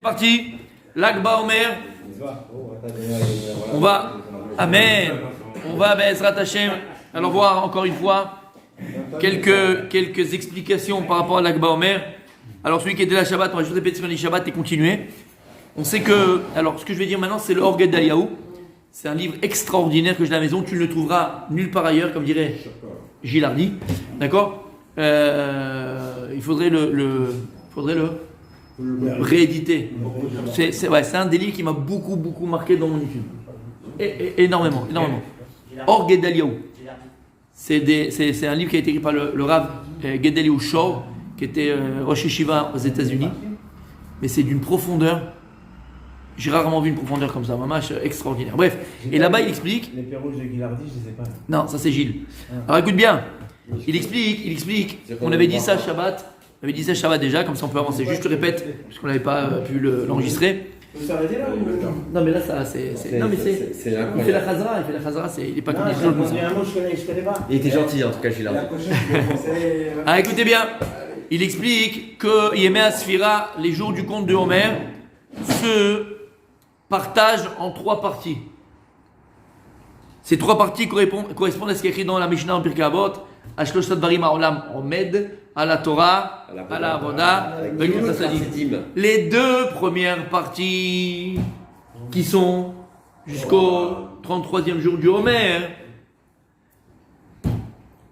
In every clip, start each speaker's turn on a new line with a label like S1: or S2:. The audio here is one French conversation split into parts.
S1: Parti, l'Akba Omer. On va, Amen. On va, Be'ezrat Hashem, alors voir encore une fois quelques explications par rapport à l'Akba Omer. Alors celui qui était là Shabbat, on va juste répéter ce qu'on a dit Shabbat et continuer. On sait que, alors ce que je vais dire maintenant, c'est le Orged d'Aliyahu. C'est un livre extraordinaire que j'ai à la maison. Tu ne le trouveras nulle part ailleurs, comme dirait Gilles Hardy. D'accord. Il faudrait le rééditer. C'est un des livres qui m'a beaucoup marqué dans mon étude. Énormément. Orged d'Aliyahu. C'est un livre qui a été écrit par le Rav Gedaliou Shor, qui était Rosh Yeshiva aux États-Unis. Mais c'est d'une profondeur. J'ai rarement vu une profondeur comme ça, vraiment extraordinaire. Bref, et là-bas il explique.
S2: Les perruches de Guilardi, je ne sais pas.
S1: Non, ça c'est Gilles. Alors écoute bien, il explique. On avait dit ça Shabbat. On avait dit ça Shabbat déjà, comme ça on peut avancer. Juste je te répète, parce qu'on n'avait pas pu l'enregistrer.
S2: Vous s'arrêter là ou...
S1: Non mais là ça c'est. Non mais c'est. Il fait la Chazara, il n'est pas comme les autres.
S2: Je connais pas.
S3: Il était gentil en tout cas, Gilles Hardy.
S1: Ah écoutez bien, il explique que Yemei Sphira, les jours du compte de Homer, se partagent en 3 parties. Ces 3 parties correspondent à ce qui est écrit dans la Mishnah en Pirkei Avot, Ashlosh Dvarim Ha'olam Omed, à la Torah, à la Avoda, les 2 premières parties qui sont jusqu'au 33e jour du Homer.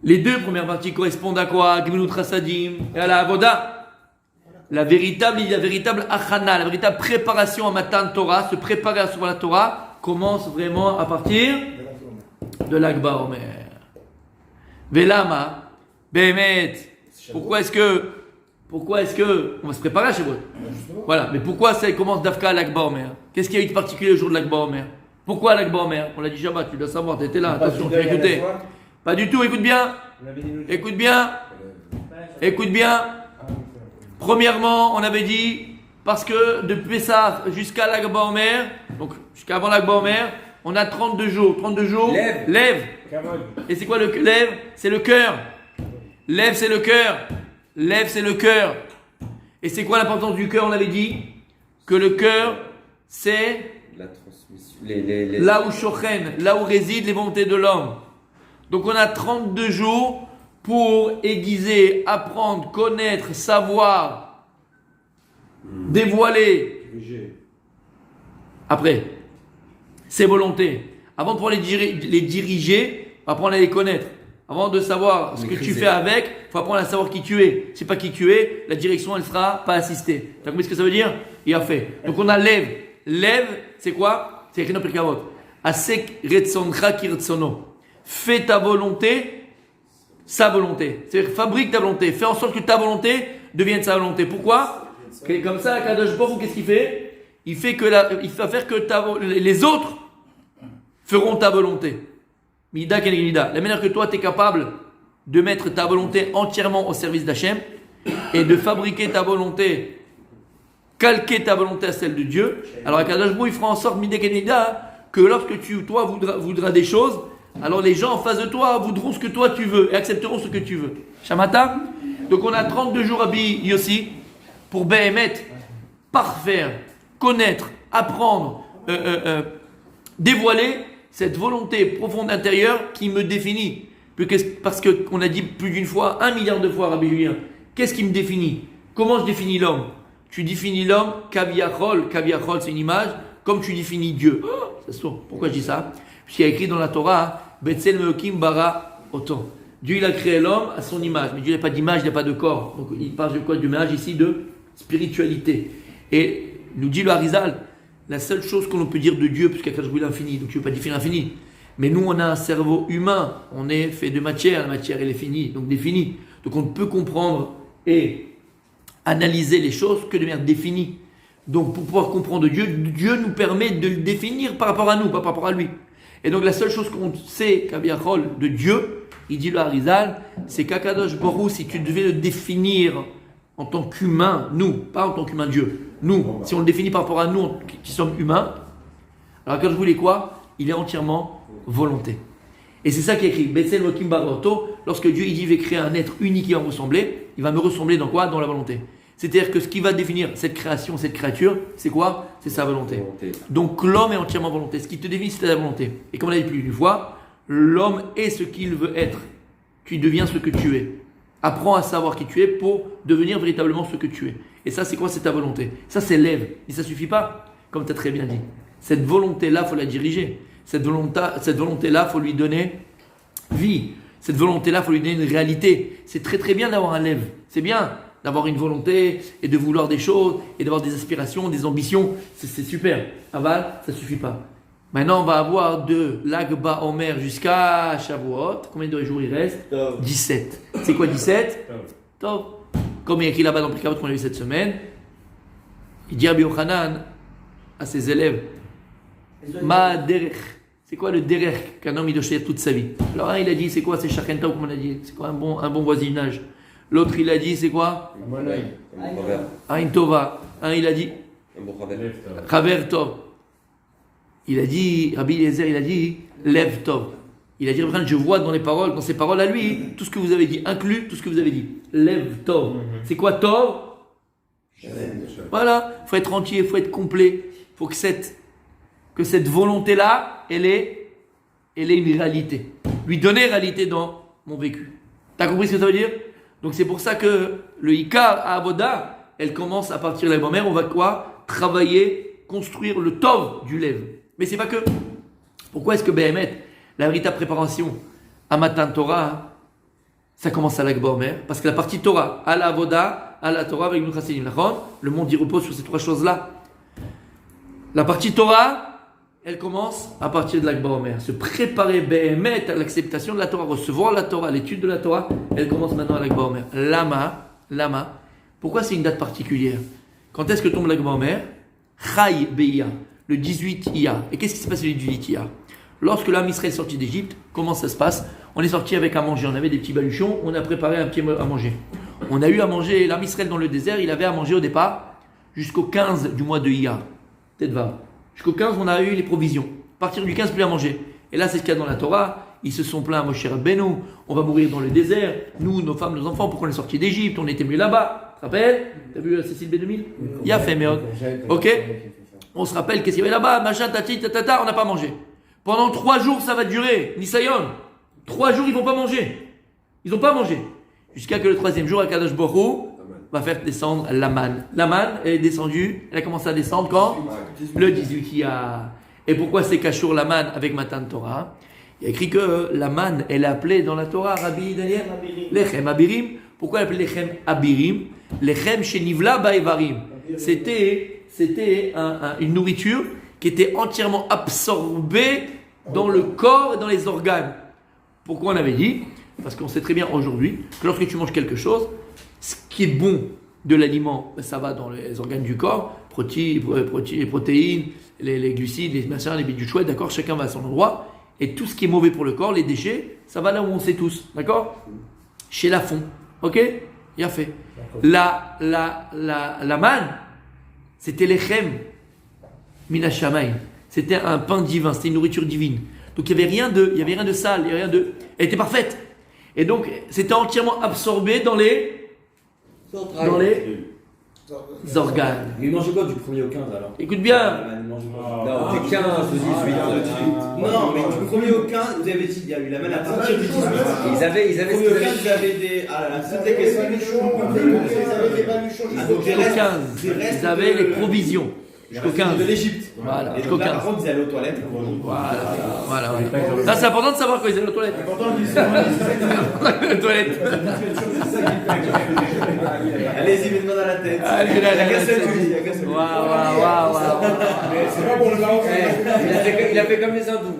S1: Les 2 premières parties correspondent à quoi? À Gemilut Chasadim et à la Avoda. La véritable achana, la véritable préparation à Matan Torah, se préparer à recevoir la Torah, commence vraiment à partir de l'Akba Omer. Velama, Behemet. Pourquoi est-ce que on va se préparer à Shavuot? Voilà, mais pourquoi ça commence d'Afka à l'Akba Omer? Qu'est-ce qu'il y a eu de particulier au jour de l'Akba Omer? Pourquoi l'Akba Omer? On l'a dit Shabbat, tu dois savoir, tu étais là, attention, tu as écouté. Pas du tout, écoute bien. Premièrement, on avait dit, parce que de Pessah jusqu'à l'Akba Omer, donc jusqu'avant l'Akba Omer, on a 32 jours. 32 jours, lève. Et c'est quoi le lève? C'est le cœur. Lève, c'est le cœur. Et c'est quoi l'importance du cœur? On avait dit que le cœur, c'est
S3: la transmission.
S1: Là où shochen, là où résident les volontés de l'homme. Donc on a 32 jours pour aiguiser, apprendre, connaître, savoir, dévoiler. Après, ses volontés. Avant de pouvoir les diriger, on va apprendre à les connaître. Avant de savoir ce que tu fais avec, il faut apprendre à savoir qui tu es. Si pas qui tu es, la direction elle sera pas assistée. Tu as compris ce que ça veut dire? Il a fait. Donc on a lève. Lève, c'est quoi? C'est écrit dans Pirkei Avot. Asek retzoncha kirtzono. Fais ta volonté. Sa volonté. C'est-à-dire fabrique ta volonté. Fais en sorte que ta volonté devienne sa volonté. Pourquoi? Comme ça, Kadosh Baruch Hu, qu'est-ce qu'il fait? Il va faire que les autres feront ta volonté. Mida keneged mida. La manière que toi, tu es capable de mettre ta volonté entièrement au service d'Hachem et de fabriquer ta volonté, calquer ta volonté à celle de Dieu. Alors, Kadosh Baruch Hu, il fera en sorte, Mida keneged mida, que lorsque toi voudras des choses, alors les gens en face de toi voudront ce que toi tu veux et accepteront ce que tu veux. Shamata. Donc on a 32 jours à Bi Yossi pour Behemet, parfaire, connaître, apprendre, dévoiler cette volonté profonde intérieure qui me définit. Parce qu'on a dit plus d'une fois, 1 milliard de fois, Rabbi Julien, qu'est-ce qui me définit? Comment je définis l'homme? Tu définis l'homme, Kaviachol c'est une image, comme tu définis Dieu. Pourquoi je dis ça? Puisqu'il y a écrit dans la Torah, Betzel Meokim bara oton. Dieu il a créé l'homme à son image, mais Dieu n'a pas d'image, il n'a pas de corps. Donc il parle de quoi? Du mélange ici de spiritualité. Et nous dit le Harizal, la seule chose qu'on peut dire de Dieu, puisqu'il y a l'infini, donc tu ne veux pas définir l'infini. Mais nous on a un cerveau humain, on est fait de matière, la matière elle est finie, donc définie. Donc on ne peut comprendre et analyser les choses que de manière définie. Donc pour pouvoir comprendre Dieu, Dieu nous permet de le définir par rapport à nous, pas par rapport à lui. Et donc la seule chose qu'on sait, Kaviachol, de Dieu, il dit le Harizal, c'est qu'Akadosh Baruch Hu, si tu devais le définir en tant qu'humain, nous, pas en tant qu'humain Dieu, nous, si on le définit par rapport à nous qui sommes humains, alors Akadosh Baruch Hu, il est quoi? Il est entièrement volonté. Et c'est ça qui est écrit. Betzel Mokim Baroto, lorsque Dieu il dit, je vais créer un être unique qui va me ressembler, il va me ressembler dans quoi? Dans la volonté. C'est-à-dire que ce qui va définir cette création, cette créature, c'est quoi? C'est sa volonté. Donc l'homme est entièrement volonté. Ce qui te définit, c'est la volonté. Et comme on l'a dit plus d'une fois, l'homme est ce qu'il veut être. Tu deviens ce que tu es. Apprends à savoir qui tu es pour devenir véritablement ce que tu es. Et ça, c'est quoi? C'est ta volonté. Ça, c'est lève. Et ça suffit pas, comme tu as très bien dit. Cette volonté-là, il faut la diriger. Cette volonté-là, il faut lui donner vie. Cette volonté-là, il faut lui donner une réalité. C'est très très bien d'avoir un lève. C'est bien d'avoir une volonté et de vouloir des choses et d'avoir des aspirations, des ambitions. C'est super. Aval, ça suffit pas. Maintenant, on va avoir de l'Agba Omer jusqu'à Shavuot. Combien de jours il reste? 17. C'est quoi 17? Tov. Comme il y a écrit là-bas dans le Prikavot qu'on a vu cette semaine, il dit à Rabbi Yochanan, à ses élèves, Ma derech. C'est quoi le derech qu'un homme il doit choisir toute sa vie? Alors un il a dit c'est quoi? C'est Shachenta, comme on a dit. C'est quoi un bon voisinage? L'autre il a dit c'est quoi? Ain Tova. Un il a dit Chaver Tov. Il a dit, Rabbi Eliezer, il a dit Lev Tov. Il a dit, je vois dans les paroles, dans ses paroles à lui, tout ce que vous avez dit, inclus tout ce que vous avez dit. Lev Tov. C'est quoi Tov? Voilà, il faut être entier, il faut être complet. Il faut que cette volonté-là, elle ait une réalité. Lui donner réalité dans mon vécu. T'as compris ce que ça veut dire? Donc c'est pour ça que le Ikar à Avoda, elle commence à partir de la mère. On va quoi? Travailler, construire le Tov du Lev. Mais c'est pas que. Pourquoi est-ce que Behemet, la véritable préparation à Matan Torah, ça commence à l'Akba Omer? Parce que la partie Torah, à la Avoda, à la Torah avec nous Chassidim, le monde y repose sur ces trois choses-là. La partie Torah, elle commence à partir de l'Akba Omer. Se préparer Behemet à l'acceptation de la Torah, recevoir la Torah, l'étude de la Torah, elle commence maintenant à l'Akba Omer. Lama. Pourquoi c'est une date particulière? Quand est-ce que tombe l'Akba Omer? Chai Beya. Le 18 Iyar. Et qu'est-ce qui s'est passé le 18 Iyar? Lorsque l'âme Israël est sorti d'Égypte, comment ça se passe? On est sorti avec à manger, on avait des petits baluchons, on a préparé un petit à manger. On a eu à manger, l'âme Israël dans le désert, il avait à manger au départ jusqu'au 15 du mois de Iyar. Peut-être va. Jusqu'au 15, on a eu les provisions. À partir du 15, plus à manger. Et là, c'est ce qu'il y a dans la Torah. Ils se sont plaints à Moshe Rabbeinu, on va mourir dans le désert. Nous, nos femmes, nos enfants, pourquoi on est sorti d'Égypte? On était mieux là-bas. Tu te rappelles? T'as vu Cécile B2000? Il a fait, mais ok. On se rappelle qu'est-ce qu'il y avait là-bas, machin, tati, tatata, on n'a pas mangé. Pendant 3 jours, ça va durer. Nisayon. 3 jours, ils vont pas manger. Ils n'ont pas mangé. Jusqu'à que le 3e jour, Akadosh Baruch Hu va faire descendre la manne. La manne, elle est descendue, elle a commencé à descendre quand? Le 18 Iyar. Et pourquoi c'est Kashour la manne avec Matan Torah? Il y a écrit que la manne, elle est appelée dans la Torah, Rabbi Daniel, Lechem Abirim. Pourquoi elle est appelée Lechem Abirim? Lechem Shenivla Baevarim. C'était une nourriture qui était entièrement absorbée dans le corps et dans les organes. Pourquoi on avait dit? Parce qu'on sait très bien aujourd'hui que lorsque tu manges quelque chose, ce qui est bon de l'aliment, ça va dans les organes du corps, les protéines, les glucides, les machins, les bidules chouettes, d'accord? Chacun va à son endroit. Et tout ce qui est mauvais pour le corps, les déchets, ça va là où on sait tous, d'accord? Chez la fond, ok? Il a fait. La manne, c'était l'echem mina shamayim. C'était un pain divin, c'était une nourriture divine. Donc il n'y avait rien de sale, elle était parfaite. Et donc c'était entièrement absorbé dans les organes.
S3: Mais il mangeait quoi du 1er au 15 alors?
S1: Écoute bien.
S3: Non, du 15 au 18.
S4: Non, mais du 1er au 15, vous avez dit, il y a eu la manne à partir du 18.
S3: Ils avaient
S4: Du 1er au 15, vous avez des. Ah là là, c'était des baluchons. Ils avaient des baluchons
S1: Jusqu'au 15, ils avaient les provisions. Jusqu'au 15.
S4: De l'Égypte.
S1: Voilà,
S4: Et
S1: jusqu'au
S4: donc là,
S1: 15.
S4: par contre, ils allaient aux toilettes.
S1: Voilà. Ça, c'est important de savoir quand ils allaient aux toilettes. Les toilettes.
S4: Allez-y, mettez-moi dans la tête.
S1: Allez,
S4: La cassette, il y a cassette.
S1: Waouh.
S2: C'est pas pour le Maroc.
S3: Il a fait comme les hindous.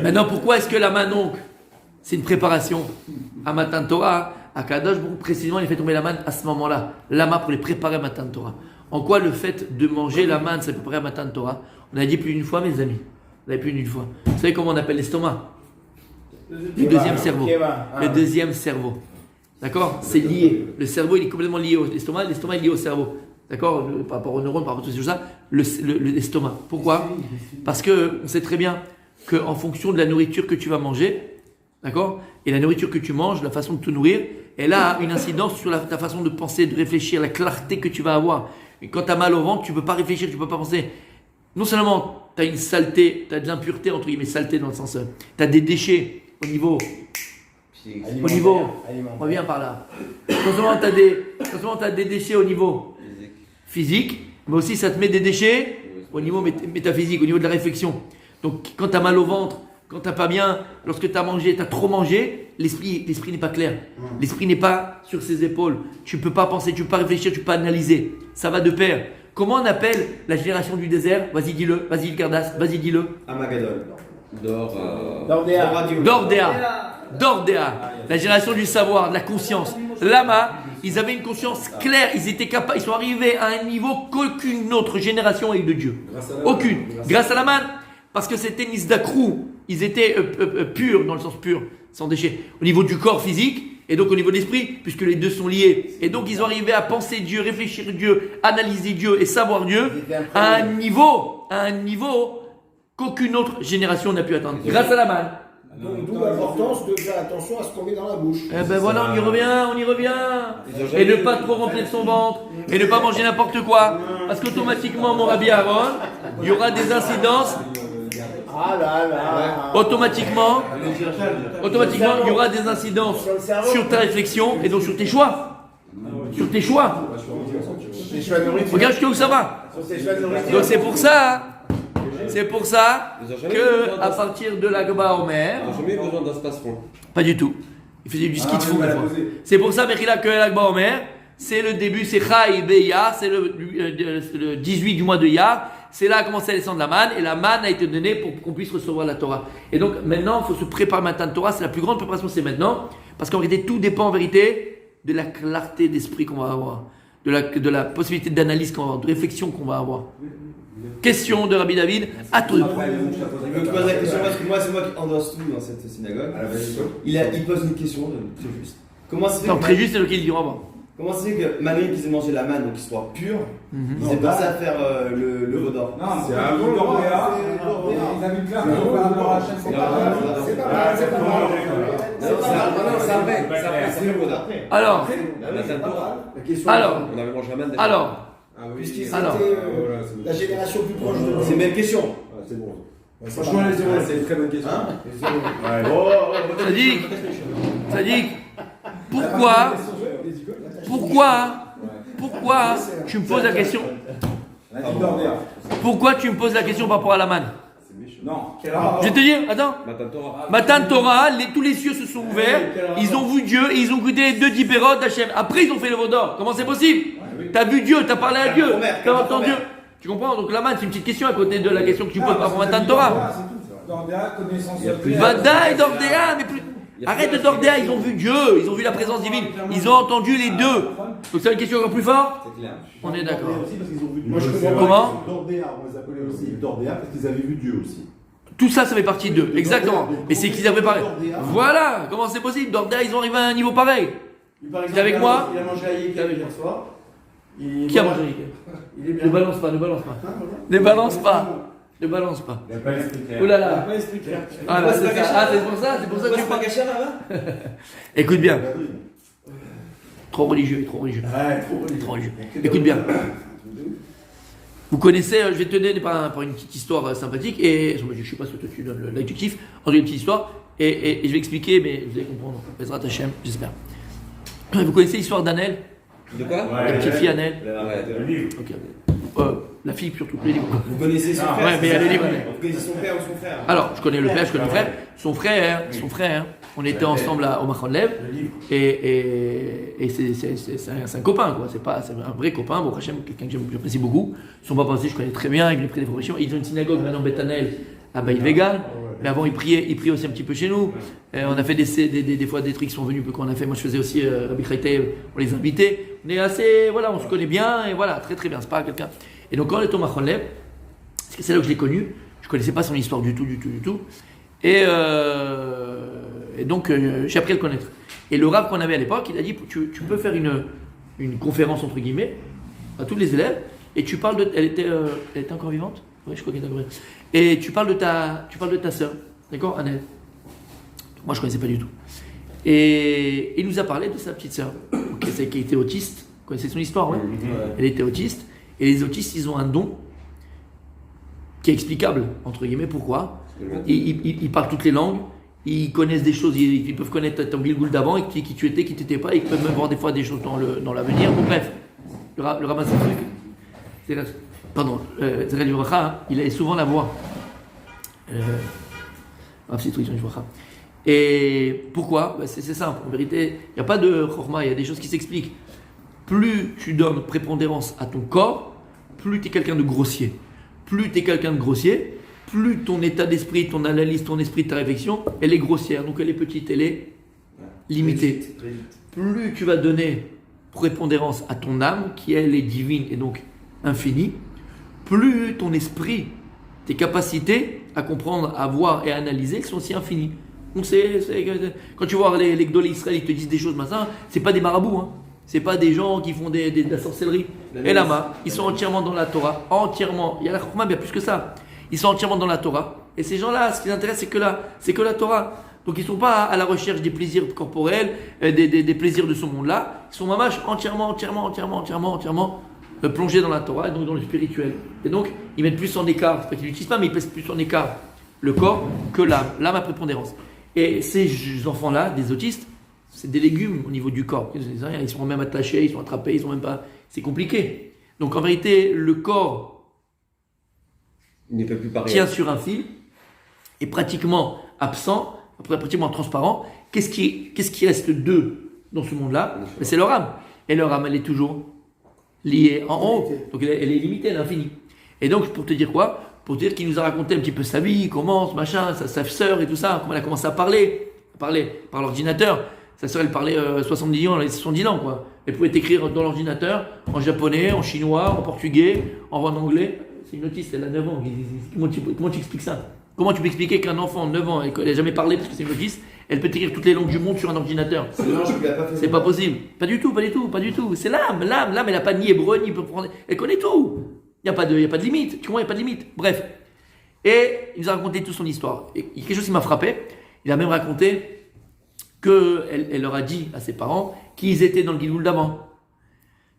S1: Maintenant, pourquoi est-ce que la manne, donc, c'est une préparation à Matan Torah? À Kadosh, précisément, il fait tomber la manne à ce moment-là. Lama pour les préparer à Matan Torah. En quoi le fait de manger la manne, c'est préparer à Matan Torah? On a dit plus d'une fois, mes amis. On a dit plus d'une fois. Vous savez comment on appelle l'estomac? Le deuxième cerveau. Le deuxième cerveau. D'accord? C'est lié. Le cerveau, il est complètement lié au l'estomac. L'estomac est lié au cerveau. D'accord? Par rapport aux neurones, par rapport à tout ça. L'estomac. Pourquoi? Parce que on sait très bien qu'en fonction de la nourriture que tu vas manger, d'accord, et la nourriture que tu manges, la façon de te nourrir, elle a une incidence sur ta façon de penser, de réfléchir, la clarté que tu vas avoir. Et quand tu as mal au ventre, tu ne peux pas réfléchir, tu ne peux pas penser. Non seulement tu as une saleté, tu as de l'impureté, entre guillemets, saleté dans le sens, tu as des déchets au niveau, reviens par là. Non seulement tu as des déchets au niveau physique, mais aussi ça te met des déchets au niveau métaphysique, au niveau de la réflexion. Donc quand tu as mal au ventre, quand tu n'as pas bien, lorsque tu as mangé, tu as trop mangé, l'esprit n'est pas clair. L'esprit n'est pas sur ses épaules. Tu ne peux pas penser, tu ne peux pas réfléchir, tu ne peux pas analyser. Ça va de pair. Comment on appelle la génération du désert? Vas-y, dis-le. Vas-y, Gardas. Vas-y, dis-le.
S4: Armageddon.
S1: Dordéa. La génération du savoir, de la conscience. Lama, ils avaient une conscience claire. Ils étaient capables. Ils sont arrivés à un niveau qu'aucune autre génération a eu de Dieu. Aucune. Grâce à la manne. Parce que c'était Nisdakrou. Ils étaient purs, dans le sens pur, sans déchets. Au niveau du corps physique. Et donc au niveau de l'esprit, puisque les deux sont liés. Et donc ils ont arrivé à penser Dieu, réfléchir Dieu, analyser Dieu et savoir Dieu à un niveau qu'aucune autre génération n'a pu atteindre. Grâce à la manne.
S2: Donc d'où l'importance de faire attention à ce qu'on met dans la bouche.
S1: Eh ben voilà, on y revient. Et ne pas trop remplir son ventre. Et ne pas manger n'importe quoi. Parce qu'automatiquement, mon Rabbi Aaron, il y aura des incidences. Automatiquement, il y aura des incidences sur ta réflexion et donc sur tes choix. Sur tes choix. Regarde jusqu'à où ça va. Donc c'est pour ça que à partir de l'Agba Omer,
S3: Ils n'ont jamais eu besoin d'un space-fond.
S1: pas du tout. Il faisait du ski de fou une fois. C'est pour ça, Mechila, que l'Agba Omer, c'est le début, c'est Chai Beya, c'est le 18 du mois de Iyar. C'est là a commencé à descendre la manne, et la manne a été donnée pour qu'on puisse recevoir la Torah. Et donc maintenant, il faut se préparer maintenant la Torah, c'est la plus grande préparation, c'est maintenant, parce qu'en réalité, tout dépend en vérité de la clarté d'esprit qu'on va avoir, de la possibilité d'analyse qu'on va avoir, de réflexion qu'on va avoir. Question de Rabbi David, à tout.
S4: Je me pose la question parce que moi, c'est moi qui endosse tout dans cette synagogue. Il pose une question, très juste. Comment c'est
S1: Non, très juste, c'est lequel il dira avant.
S4: Comment c'est que malgré qu'ils aient mangé la manne, donc qu'ils soient purs, ils aient pensé à faire le veau d'or?
S2: Non, c'est avant l'Ordéa. Ils avaient clair par rapport à chaque fois. C'est
S4: le veau d'or.
S1: Alors,
S3: On avait mangé la manne déjà.
S1: alors,
S2: Puisqu'ils étaient
S1: Alors.
S2: la génération plus proche de nous.
S4: C'est une belle question.
S2: C'est bon. Franchement, les zéros, c'est une très bonne question.
S1: ça dit, pourquoi tu me poses la question? Pourquoi tu me poses la question par rapport à la manne?
S2: Non.
S1: Je vais te dire, attends. Matan Torah, tous les cieux se sont ouverts, ils ont vu Dieu et ils ont goûté les 2 dipérot d'Hachem. Après, ils ont fait le veau d'or. Comment c'est possible? T'as vu Dieu, t'as parlé à Dieu, t'as entendu Dieu. Tu comprends? Donc la manne, c'est une petite question à côté de la question que tu poses par rapport à Matan Torah. Vadaï, Dordéa, mais plus. Arrête de Dordéa, ils ont vu Dieu, ils ont vu la présence divine, ils ont entendu les deux. Donc c'est une question encore plus forte? On est d'accord.
S2: Moi, je comprends.
S1: Comment?
S5: Dordéa, on les appelait aussi Dordéa parce qu'ils avaient vu Dieu aussi.
S1: Tout ça, ça fait partie d'eux, exactement. Mais c'est qu'ils avaient préparé. Voilà, comment c'est possible? Dordéa, ils ont arrivé à un niveau pareil. T'es avec moi?
S2: Il a mangé à Yéker hier soir.
S1: Qui a mangé? Ne balance pas. Ne balance pas. Oh là là. Ah, là, c'est ça. Ah, c'est pour ça que tu
S4: pas caché là.
S1: Écoute bien. Trop religieux. Trop religieux. Écoute bien. Vous connaissez, je vais te donner par une petite histoire sympathique, et je ne sais pas si toi tu donnes l'adjectif, en une petite histoire, et je vais expliquer, mais vous allez comprendre. Bezrat Hashem, j'espère. Vous connaissez l'histoire d'Annelle?
S3: De quoi?
S1: La petite fille Annelle?
S3: Le livre.
S1: Ok. La fille surtout, les livres.
S4: Vous connaissez son frère?
S1: Ouais, mais il y a les livres.
S4: Vous connaissez son père ou son frère?
S1: Alors, je connais le père, je connais le frère. Son frère, on était ensemble au Machon Lev, et c'est un copain, quoi. C'est un vrai copain, bon, Hachem, quelqu'un que j'apprécie beaucoup. Son papa aussi, je connais très bien, il lui a pris des formations. Ils ont une synagogue maintenant, Betanel, à Baïl-Végal. Mais avant, il priait aussi un petit peu chez nous. On a fait des fois des trucs qui sont venus, qu'on a fait. Moi, je faisais aussi Rabbi Chaitay, on les invitait. On est assez, voilà, on se connaît bien, et voilà, très très bien. C'est pas quelqu'un. Et donc, quand on est au Machon Lev, c'est là où je l'ai connu. Je connaissais pas son histoire du tout. Et donc, j'ai appris à le connaître. Et le rab qu'on avait à l'époque, il a dit, tu peux faire une conférence, entre guillemets, à tous les élèves, et tu parles de... Elle était encore vivante? Oui, je crois qu'il est d'accord. Et tu parles de ta sœur, d'accord, Annette. Moi, je ne connaissais pas du tout. Et il nous a parlé de sa petite sœur, qui était autiste. Vous connaissez son histoire, ouais. Elle était autiste. Et les autistes, ils ont un don qui est explicable, entre guillemets. Pourquoi ? Ils parlent toutes les langues. Ils connaissent des choses, ils peuvent connaître ton Gilgoul d'avant, et qui tu étais, qui tu n'étais pas, ils peuvent même voir des fois des choses dans l'avenir. Bon, bref, le rabbin pardon, Zerel Yuracha, il a souvent la voix. Et pourquoi ? C'est simple, en vérité, il n'y a pas de chorma, il y a des choses qui s'expliquent. Plus tu donnes prépondérance à ton corps, plus tu es quelqu'un de grossier. Plus tu es quelqu'un de grossier, plus ton état d'esprit, ton analyse, ton esprit, ta réflexion, elle est grossière, donc elle est petite, elle est limitée. Plus tu vas donner prépondérance à ton âme, qui elle est divine et donc infinie, plus ton esprit, tes capacités à comprendre, à voir et à analyser, sont aussi infinies. Donc quand tu vois les Gdolé Israël, ils te disent des choses, c'est pas des marabouts, hein. C'est pas des gens qui font de la sorcellerie. Et là-bas, ils sont entièrement dans la Torah, entièrement. Il y a la Chokhmah, bien plus que ça. Ils sont entièrement dans la Torah. Et ces gens-là, ce qui les intéresse, c'est que la Torah. Donc ils ne sont pas à la recherche des plaisirs corporels, des plaisirs de ce monde-là. Ils sont mamash entièrement plongés dans la Torah et donc dans le spirituel. Et donc, ils mettent plus en écart, c'est pas qu'ils n'utilisent pas, mais ils mettent plus en écart le corps que l'âme. L'âme a prépondérance. Et ces enfants-là, des autistes, c'est des légumes au niveau du corps. Ils sont même attachés, ils sont attrapés, ils sont même pas... C'est compliqué. Donc en vérité, le corps tient sur un fil, est pratiquement absent, pratiquement transparent. Qu'est-ce qui reste d'eux dans ce monde-là ? C'est leur âme. Et leur âme, elle est toujours liée en haut. Donc elle est limitée, elle est infinie. Et donc, pour te dire quoi ? Pour te dire qu'il nous a raconté un petit peu sa vie, comment, machin, sa sœur et tout ça, comment elle a commencé à parler par l'ordinateur. Sa sœur, elle parlait 70 ans, quoi. Elle pouvait écrire dans l'ordinateur, en japonais, en chinois, en portugais, en anglais. C'est une autiste, elle a 9 ans. Comment tu expliques ça ? Comment tu peux expliquer qu'un enfant de 9 ans, elle n'a jamais parlé parce que c'est une autiste, elle peut écrire toutes les langues du monde sur un ordinateur ? C'est pas possible. Pas du tout. C'est l'âme, elle n'a pas ni hébreu, ni français. Elle connaît tout. Il n'y a pas de limite. Tu comprends, il n'y a pas de limite. Bref. Et il nous a raconté toute son histoire. Et il y a quelque chose qui m'a frappé. Il a même raconté qu'elle leur a dit à ses parents qu'ils étaient dans le Gilgoul d'avant.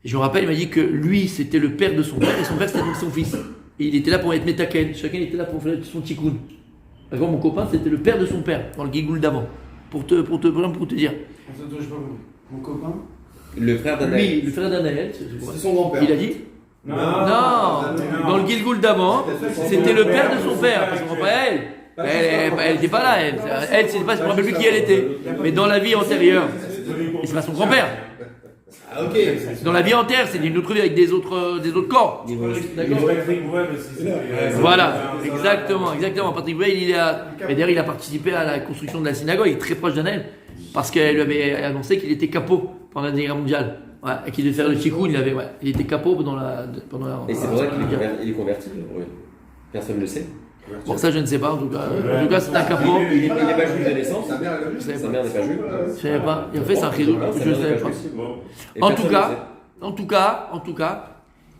S1: Et je me rappelle, il m'a dit que lui, c'était le père de son père, et son père, c'était donc son fils. Et il était là pour être Metaken, chacun était là pour faire son tikkun. D'accord, mon copain, c'était le père de son père, dans le Gilgoul d'avant. Pour te dire.
S2: Mon copain ?
S3: Le frère d'Anaël.
S1: Oui, le frère d'Anaël.
S4: C'est son grand-père.
S1: Il a dit ? Non, dans le Gilgoul d'avant, c'était le père de son père. Parce qu'on elle n'était pas là. Elle, c'est pas, je ne me rappelle plus qui elle était. Mais dans la vie antérieure, c'est pas son grand-père.
S4: Ah, ok.
S1: Dans la vie antérieure, c'est une autre vie avec des autres corps. Voilà, exactement. Patrick Bouvet, mais d'ailleurs, il a participé à la construction de la synagogue. Il est très proche d'Anaël parce qu'elle lui avait annoncé qu'il était capot pendant la Deuxième Guerre mondiale. Ouais, et qu'il devait faire le tikkun, il était capot pendant la.
S3: Et c'est vrai qu'il est converti. Personne ne le sait.
S1: Bon, ça, je ne sais pas, en tout cas. En tout cas, c'est un capot.
S3: Il n'est pas juif de naissance.
S5: Sa mère, elle a vu.
S3: Sa mère n'est pas juive.
S1: Je ne savais pas. Il a fait ça, je ne savais pas. En tout cas,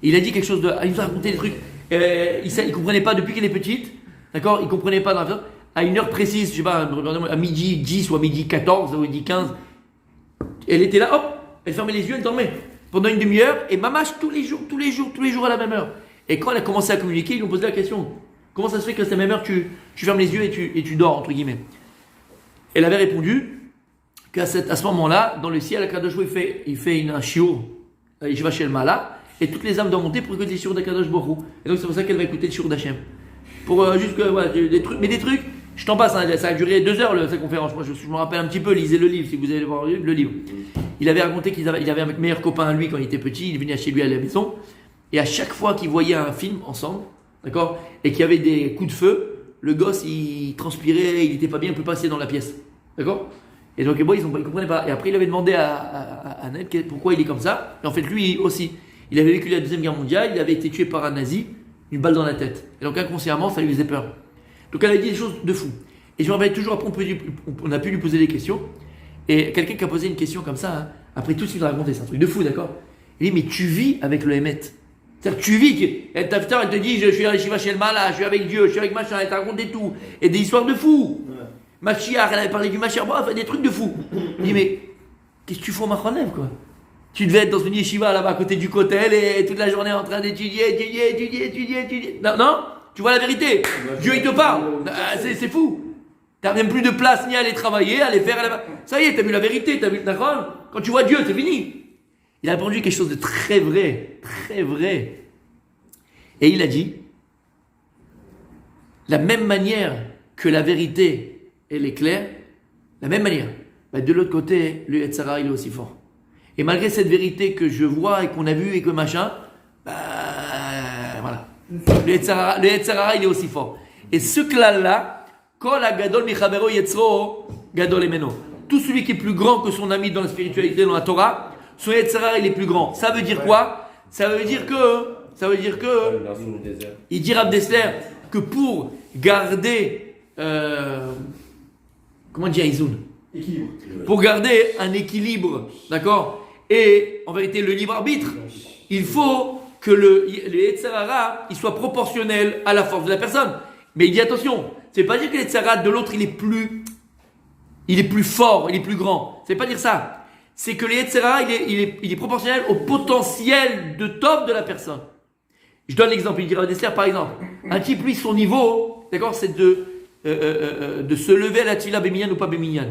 S1: il a dit quelque chose de. Il nous a raconté des trucs. Il ne comprenait pas depuis qu'elle est petite. D'accord ? Il ne comprenait pas à une heure précise, je sais pas, à midi 10 ou à midi 14 ou à midi 15. Elle était là, hop, elle fermait les yeux, elle dormait. Pendant une demi-heure, et mamache tous les jours à la même heure. Et quand elle a commencé à communiquer, ils lui ont posé la question. Comment ça se fait qu'à cette même heure, tu fermes les yeux et tu dors, entre guillemets ? Elle avait répondu qu'à ce moment-là, dans le ciel, Akadosh il fait un shiur, il va chez le Mala, et toutes les âmes doivent monter pour écouter le shiur d'Akadosh Baruch Hu. Et donc c'est pour ça qu'elle va écouter le shiur d'Hachem. Pour juste que, voilà, des trucs, je t'en passe, hein, ça a duré 2 heures cette conférence. Moi, je me rappelle un petit peu, lisez le livre, si vous allez voir le livre. Il avait raconté qu'il avait un meilleur copain à lui quand il était petit, il venait chez lui à la maison, et à chaque fois qu'il voyait un film ensemble, d'accord, et qu'il y avait des coups de feu, le gosse il transpirait, il n'était pas bien, il ne peut pas passer dans la pièce, d'accord. Et donc bon, ils ne comprenaient pas. Et après il avait demandé à Ned pourquoi il est comme ça. Et en fait lui aussi, il avait vécu la Deuxième Guerre mondiale, il avait été tué par un nazi, une balle dans la tête. Et donc inconsciemment ça lui faisait peur. Donc elle a dit des choses de fou. Et je me rappelle toujours, après on a pu lui poser des questions. Et quelqu'un qui a posé une question comme ça, hein, après tout ce qu'il a raconté, c'est un truc de fou, d'accord. Il dit mais tu vis avec le Hémet. C'est-à-dire que tu vis, elle te dit, je suis à Yeshiva chez le Mala, je suis avec Dieu, je suis avec machin, elle t'a raconté tout. Et des histoires de fous. Mashiach, elle avait parlé du Mashiach, bref, des trucs de fous. Je dis, mais qu'est-ce que tu fais au Machonlev, quoi? Tu devais être dans une yeshiva là-bas à côté du Kotel et toute la journée en train d'étudier. Non, non, tu vois la vérité. Dieu il te parle. C'est fou. T'as même plus de place ni à aller travailler, à aller faire là-bas. Ça y est, t'as vu la vérité, t'as vu le Nachon. Quand tu vois Dieu, c'est fini. Il a répondu quelque chose de très vrai, très vrai. Et il a dit, la même manière que la vérité, elle est claire, la même manière, bah de l'autre côté, le Yetzara, il est aussi fort. Et malgré cette vérité que je vois et qu'on a vu et que machin, bah voilà. Le Yetzara, il est aussi fort. Et ce klal-là, Kol Gadol Michavero Yetzro Gadol Emeno. Tout celui qui est plus grand que son ami dans la spiritualité, dans la Torah, son Yetzara, il est plus grand. Ça veut dire quoi? Ça veut dire que, il dit Rav Dessler que pour garder, comment dire Izoun?
S5: Équilibre.
S1: Pour garder un équilibre, d'accord? Et en vérité, le libre arbitre, il faut que le Yetzirah, il soit proportionnel à la force de la personne. Mais il dit attention, c'est pas dire que le Yetzirah de l'autre, il est plus fort, il est plus grand. C'est pas dire ça. C'est que le Yetzirah, il est proportionnel au potentiel de top de la personne. Je donne l'exemple, il dira Dessler par exemple. Un type, lui, son niveau, d'accord, c'est de se lever à la tefila béminyan ou pas béminyan.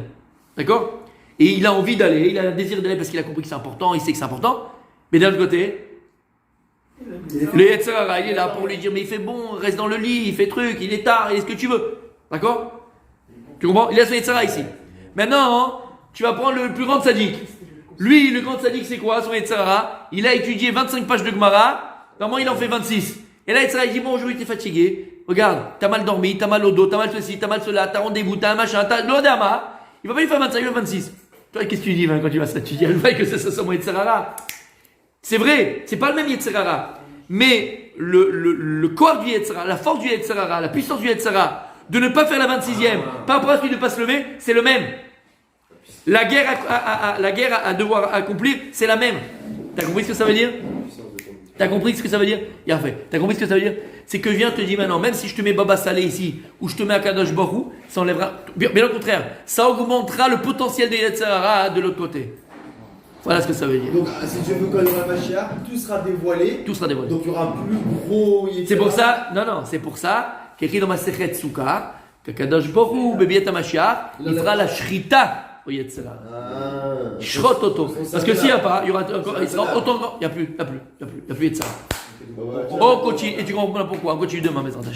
S1: D'accord? Et il a envie d'aller, il a un désir d'aller parce qu'il a compris que c'est important, il sait que c'est important. Mais d'un autre côté, le Yetzirah, il est là pour lui dire, mais il fait bon, reste dans le lit, il fait truc, il est tard, il est ce que tu veux. D'accord? Tu comprends? Il a son Yetzirah ici. Maintenant, tu vas prendre le plus grand sadique. Lui, le grand sadique, c'est quoi? Son Yetzirah, il a étudié 25 pages de Gemara, normalement il en fait 26. Et là, Yetzirah, il dit, bon, aujourd'hui t'es fatigué, regarde, t'as mal dormi, t'as mal au dos, t'as mal ceci, t'as mal cela, t'as rendez-vous, t'as un machin, t'as l'odama. Il va pas lui faire 25, il va faire 26. Toi, qu'est-ce que tu dis quand tu vas ça? Tu dis, elle va que c'est ça, mon Yetzirah. C'est vrai, c'est pas le même Yetzirah. Mais le corps du Yetzirah, la force du Yetzirah, la puissance du Yetzirah, de ne pas faire la 26e, par rapport à celui de ne pas se lever, c'est le même. La guerre à devoir accomplir, c'est la même. T'as compris ce que ça veut dire? T'as compris ce que ça veut dire? Bien fait. T'as compris ce que ça veut dire? C'est que je viens te dire maintenant, même si je te mets Baba Salé ici, ou je te mets à Kadosh Baruch Hu, ça enlèvera. Bien au contraire, ça augmentera le potentiel des Yetzirah de l'autre côté. Voilà ce que ça veut dire.
S4: Donc, si Dieu veut, quand il y aura Mashiach, tout sera dévoilé.
S1: Tout sera dévoilé.
S4: Donc, il y aura un plus gros Yetzirah.
S1: C'est pour ça, c'est pour ça qu'écrit dans ma Sechet Souka, que Kadosh Baruch Hu, Bebiat HaMashiach, il fera la Shrita au Yetzirah. Shrot Oto. Parce que s'il n'y a pas, il y aura encore, il sera autant, il n'y a plus Yetzirah. On continue, et tu comprends pourquoi, on continue demain, mes enfants.